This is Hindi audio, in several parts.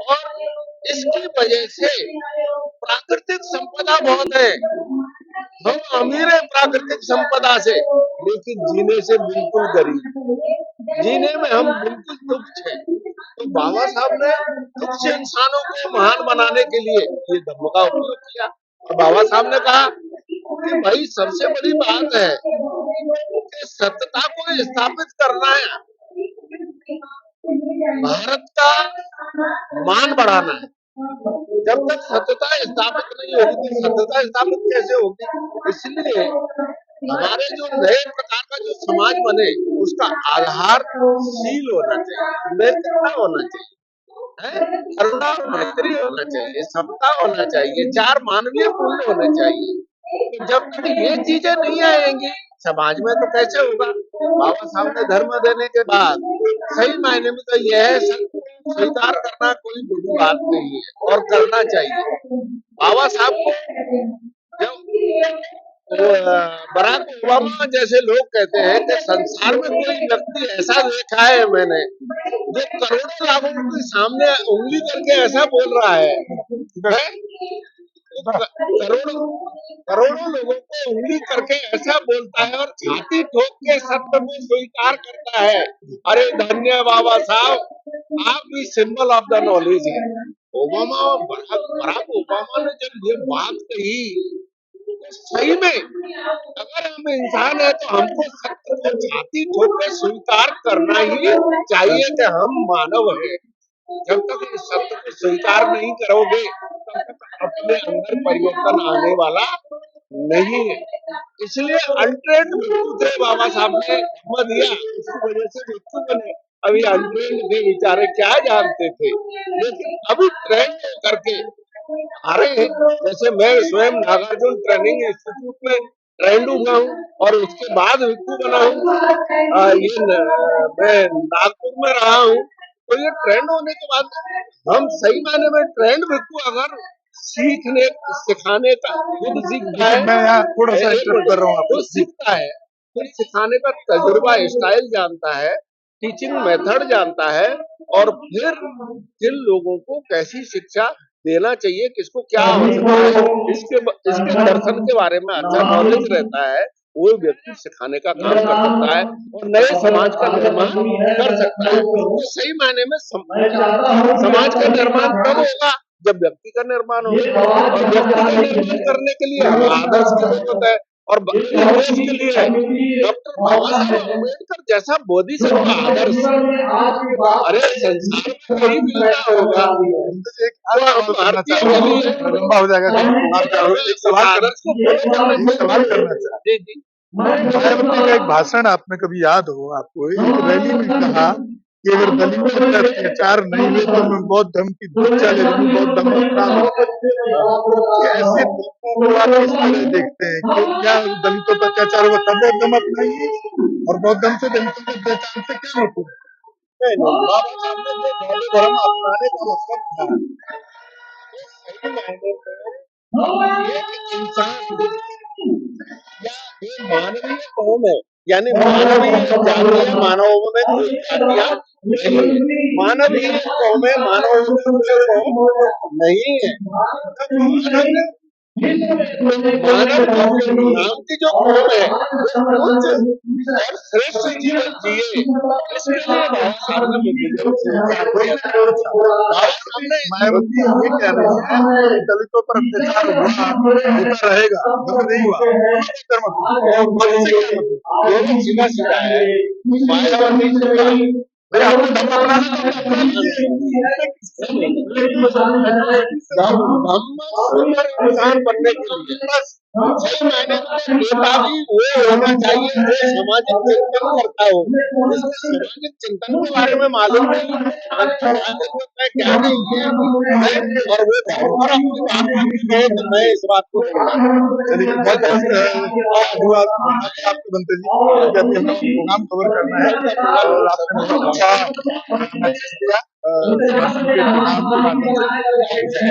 और इसकी वजह से प्राकृतिक संपदा बहुत है। हम अमीर है प्राकृतिक संपदा से, लेकिन जीने से बिल्कुल गरीब, जीने में हम बिल्कुल तुच्छ हैं। तो बाबा साहब ने तुच्छ इंसानों को महान बनाने के लिए ये धर्म का उपयोग किया। और बाबा साहब ने कहा कि भाई सबसे बड़ी बात है कि सत्यता को स्थापित करना है, भारत का मान बढ़ाना है। जब तक सत्यता स्थापित नहीं होगी तो सत्यता स्थापित कैसे होगी? इसलिए हमारे जो नए प्रकार का जो समाज बने उसका आधार शील होना चाहिए, नैतिकता होना चाहिए, करुणा और मैत्री होना चाहिए, समता होना चाहिए, चार मानवीय मूल्य होने चाहिए। तो जब तक ये चीजें नहीं आएंगी समाज में तो कैसे होगा? बाबा साहब ने धर्म देने के बाद सही मायने में तो यह है स्वीकार करना कोई बुरी बात नहीं है और करना चाहिए। बाबा साहब को जब बराक ओबामा जैसे लोग कहते हैं कि संसार में कोई व्यक्ति ऐसा देखा है मैंने जो करोड़ों लाखों के सामने उंगली करके ऐसा बोल रहा है? करोड़ों लोगों को उंगली करके ऐसा बोलता है और छाती ठोक के सत्य को स्वीकार करता है। अरे धन्य बाबा साहब, आप भी सिंबल ऑफ द नॉलेज है। बराक ओबामा ने जब ये बात कही तो सही में अगर हम इंसान है तो हमको सत्य को छाती ठोक के स्वीकार करना ही चाहिए कि हम मानव हैं। जब तक इस सत्य को स्वीकार नहीं करोगे तब तक अपने अंदर परिवर्तन आने वाला नहीं है। इसलिए अनट्रेंड मृत्यु थे, बाबा साहब ने धर्म दिया, इसकी वजह से मृत्यु बने। अभी अनट्रेंड थे बेचारे, क्या जानते थे, लेकिन अभी ट्रेंड करके आ रहे हैं। जैसे मैं स्वयं नागार्जुन ट्रेनिंग इंस्टीट्यूट में ट्रेंड हुआ हूँ और उसके बाद भिक्षु बना हूँ। मैं नागपुर में रहा हूँ, तो ये ट्रेंड होने के बाद हम सही मायने में ट्रेंड भिक्षु अगर सीखने सिखाने का खुद सीखता है, मैं यहाँ थोड़ा सा इंटरप्ट कर रहा हूँ, आपको सीखता है, फिर सिखाने का तजुर्बा स्टाइल जानता है, टीचिंग मेथड जानता है और फिर किन लोगों को कैसी शिक्षा देना चाहिए, किसको क्या आवश्यकता है, इसके दर्शन के बारे में अच्छा नॉलेज रहता है, वो व्यक्ति सिखाने का काम कर सकता है और नए समाज का निर्माण कर सकता है। तो सही मायने में समाज का निर्माण तब होगा जब व्यक्ति का निर्माण होगा और व्यक्ति का निर्माण करने के लिए आदर्श की जरूरत है और देश के लिए डॉक्टर बाबा साहब अम्बेडकर जैसा बोधिसत्व आदर्श अरे संसार में कहीं मिलना होगा। भारतीय के लिए लंबा हो जाएगा। एक सवाल करना चाहिए। जी मायावती का एक भाषण आपने कभी याद हो आपको, एक रैली में कहा कि अगर दलितों पर अत्याचार नहीं हुए तो मैं बौद्ध धर्म की दीक्षा ले लूं, बौद्ध धर्म ऐसे लोगों को आप किस तरह देखते हैं कि क्या दलितों पर अत्याचार हुआ तब बौद्ध धर्म अपनाइए और बौद्ध धर्म से दलितों के अत्याचार से क्या मतलब है? बाबा साहब ने जो बौद्ध धर्म अपनाने का मतलब था सही मायने में एक इंसान या ये मानवीय कौम है, यानी मानवीय जातीय मानवों में कोई जातियां नहीं, मानवीय कौम है, मानवों में कोई कौम नहीं है। मानव नाम की जो कौम है उच्च और श्रेष्ठ जीवन जिए, इसके लिए बाबा साहब ने मायावती ये कह रही है कि दलितों पर अत्याचार होता रहेगा, बंद नहीं हुआ। ये सीधा सीधा है मायावती मेरे आपको धर्म अपनाना इंसान बनने के लिए बस सही मायने नेता भी वो होना चाहिए जो सामाजिक चिंतन करता हो, जिसको सामाजिक चिंतन के बारे में मालूम नहीं क्या नहीं है और वो धर्म पर अपनी बात रखते हैं। तो मैं इस बात को चलिए बहुत धन्यवाद आपको बनते जी, अभी हमें प्रोग्राम कवर करना है और आपने बहुत अच्छा मैसेज दिया भाषण के प्रोग्राम के माध्यम से।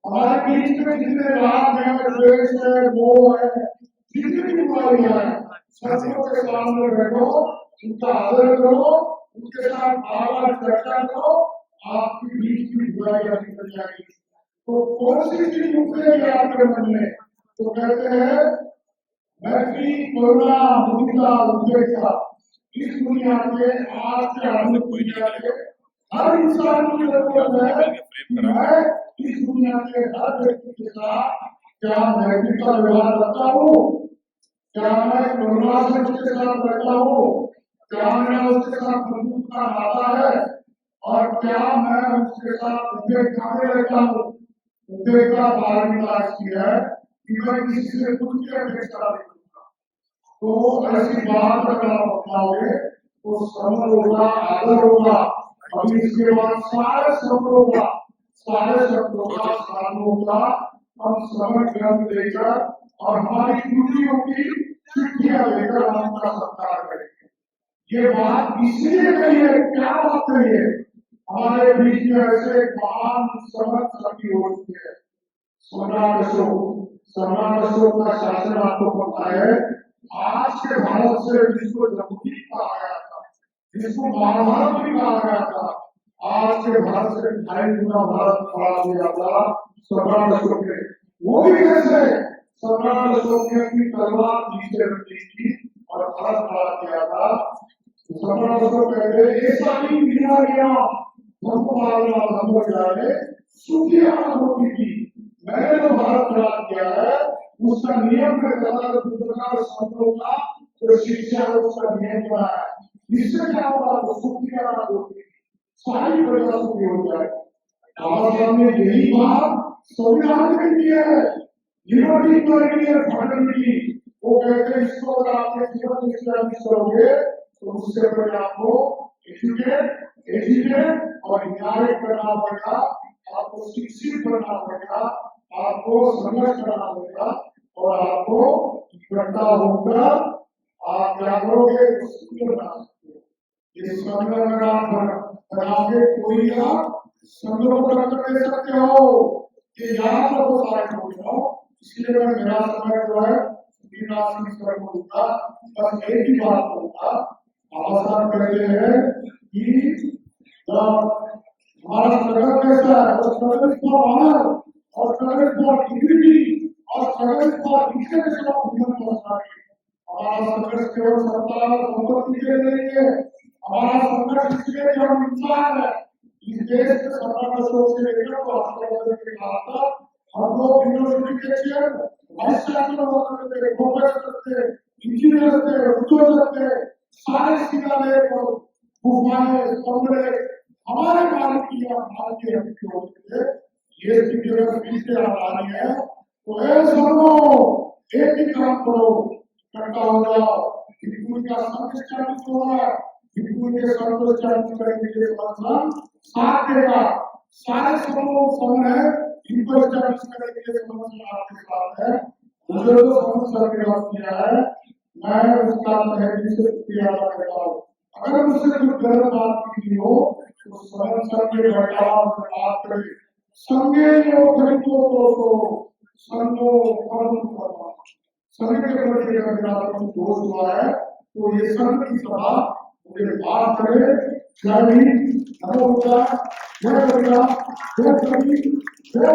हमारे बीच में जितने राग है, द्वेष है, मोह है, जितनी भी बीमारियां हैं, सबको के सामने बैठो, उनका आदर करो, उनके साथ आवाज चर्चा करो, आपके बीच की बुराइयां निकल जाएगी। तो कौन सी चीज उठेगी आपके मन में? तो कहते हैं मैत्री, करुणा, मुदिता, उपेक्षा। इस दुनिया के आज के आधुनिक दुनिया के हर इंसान की जरूरत है कि मैं इस दुनिया के हर व्यक्ति के साथ क्या मैत्री का व्यवहार रखता हूँ, क्या मैं करुणा से उसके साथ रहता हूँ, क्या मेरा उसके साथ बंधुत्व का नाता है, और क्या मैं उसके साथ उपेक्षा में रहता हूँ। उपेक्षा पारमिता ऐसी है कि मैं किसी से कुछ की अपेक्षा नहीं करता। तो ऐसी बात अगर आप अपनाओगे तो समझ होगा, आदर होगा। अभी इसके बाद सारे शब्दों का स्थान होगा। हम समझ ग्रंथ लेकर और हमारी ड्यूटियों की चिट्ठियां लेकर हम उनका सत्कार करेंगे। ये बात इसलिए कही है, क्या बात कही है? हमारे बीच में ऐसे महान समर्थ सभी हो चुके हैं। सम्राट अशोक का शासन आपको पता है। आज के भारत से जिसको जमूरी कहा गया था, जिसको महाभारत भी कहा गया था, आज के भारत से 2.5 गुना भारत खड़ा किया था सम्राट अशोक ने। वो भी कैसे? सम्राट अशोक ने अपनी तलवार नीचे रखी थी और भारत खड़ा किया था। सम्राट अशोक कहते ऐसा ही बिना गया हमको जाए सुखिया होती थी। मैंने जो भारत खड़ा किया है उसका नियम है शब्दों का जो शिक्षा है उसका नियम बना है। इससे क्या होगा? तो सुखिया होती सारी प्रजा सुखी हो जाए। बाबा साहब ने यही बात संविधान में की है, लिबर्टी फंडामेंटली। वो कहते हैं इसको अगर आपने जीवन में स्टैब्लिश करोगे तो उससे पहले आपको एजुकेट और न्याय करना पड़ेगा, आपको शिक्षित बनना पड़ेगा, आपको संघर्ष करना पड़ेगा, और आपको इकट्ठा होकर आप क्या करोगे? बना सकते हो। ये संघर्ष आप बनाओगे कोई आप संघर्ष को ले सकते हो। ये याद रखो सारे लोगों। इसलिए मैं मेरा समय जो है दूंगा, बस एक ही बात कहूंगा। बाबा साहब कहते हैं कि हमारा स्ट्रगल कैसा है? वो स्ट्रगल फॉर ऑनर और स्ट्रगल फॉर डिग्निटी और struggle for equality of human personality. हमारा संघर्ष केवल सत्ता और संपत्ति के लिए नहीं है। हमारा संघर्ष इसलिए कि हम इंसान है। इस देश के सम्राट अशोक से लेकर तो हमारे के बाद हम लोग यूनिवर्सिटी के चेयर, वाइस चांसलर हुआ करते थे, प्रोफेसर थे, इंजीनियर थे, उद्योग थे, सारे शिक्षालय गुफाएं, कमरे हमारे भारत की भारतीय होते थे। ये शिक्षक से आनी है तो एक ही काम करो, इकट्ठा हो जाओ। बिल्कुल का संघर्ष हो रहा है, बिल्कुल के संघर्ष करने के मतलब साथ देगा। सारे समूह है इनको करने के लिए आपके साथ है। मुझे तो समझ करके बात किया है, मैं उसका तहरीर से किया करता हूँ। अगर मुझसे कुछ गलत बात की हो तो समझ करके बैठाओ, बात करें। संगे लोग तो संगो करना संघ के प्रति अगर आपको दोष हुआ है तो ये संघ की सभा मुझे बात करे। जय हिंद, नमो बुद्धा, जय बुद्धा, जय कबीर, जय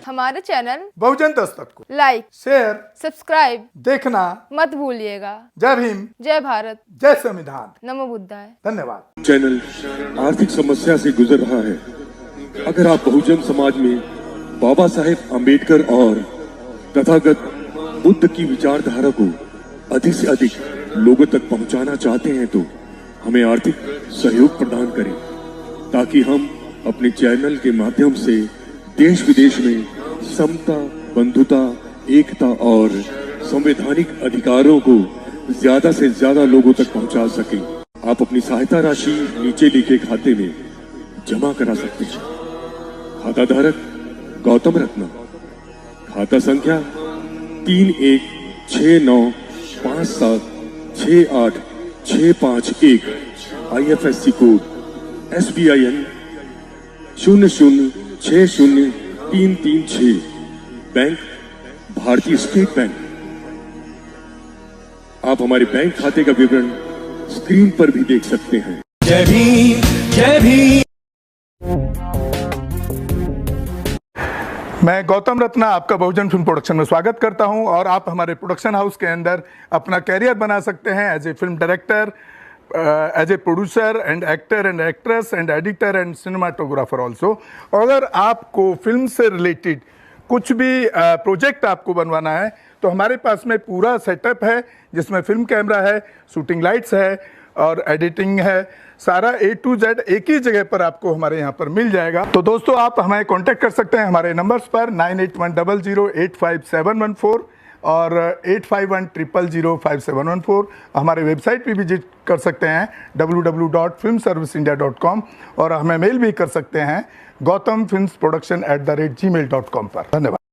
हमारे चैनल बहुजन दस्तक को लाइक, शेयर, सब्सक्राइब देखना मत भूलिएगा। जय भीम, जय भारत, जय संविधान, नमो बुद्धाय। धन्यवाद। चैनल आर्थिक समस्या से गुजर रहा है। अगर आप बहुजन समाज में बाबा साहेब आम्बेडकर और तथागत बुद्ध की विचारधारा को अधिक से अधिक लोगों तक पहुंचाना चाहते हैं तो हमें आर्थिक सहयोग प्रदान करें, ताकि हम अपने चैनल के माध्यम से देश विदेश में समता, बंधुता, एकता और संवैधानिक अधिकारों को ज्यादा से ज्यादा लोगों तक पहुंचा सकें। आप अपनी सहायता राशि नीचे लिखे खाते में जमा करा सकते हैं। खाता धारक गौतम रत्न, खाता संख्या 316957686551, IFSC कोड SBIN 0060336, बैंक भारतीय स्टेट बैंक। आप हमारे बैंक खाते का विवरण स्क्रीन पर भी देख सकते हैं। जय भीम। जय भीम। मैं गौतम रत्ना आपका बहुजन फिल्म प्रोडक्शन में स्वागत करता हूं और आप हमारे प्रोडक्शन हाउस के अंदर अपना कैरियर बना सकते हैं as a film director, as a producer and actor and actress and editor and cinematographer also. अगर आपको फिल्म से रिलेटेड कुछ भी प्रोजेक्ट आपको बनवाना है तो हमारे पास में पूरा सेटअप है, जिसमें फिल्म कैमरा है, शूटिंग लाइट्स है और एडिटिंग है। सारा A to Z एक ही जगह पर आपको हमारे यहाँ पर मिल जाएगा। तो दोस्तों आप हमें कांटेक्ट कर सकते हैं हमारे नंबर्स पर 9810085714 और 8510005714। हमारे वेबसाइट पे विजिट कर सकते हैं www.filmserviceindia.com और हमें मेल भी कर सकते हैं gautamfilmsproduction@gmail.com पर। धन्यवाद।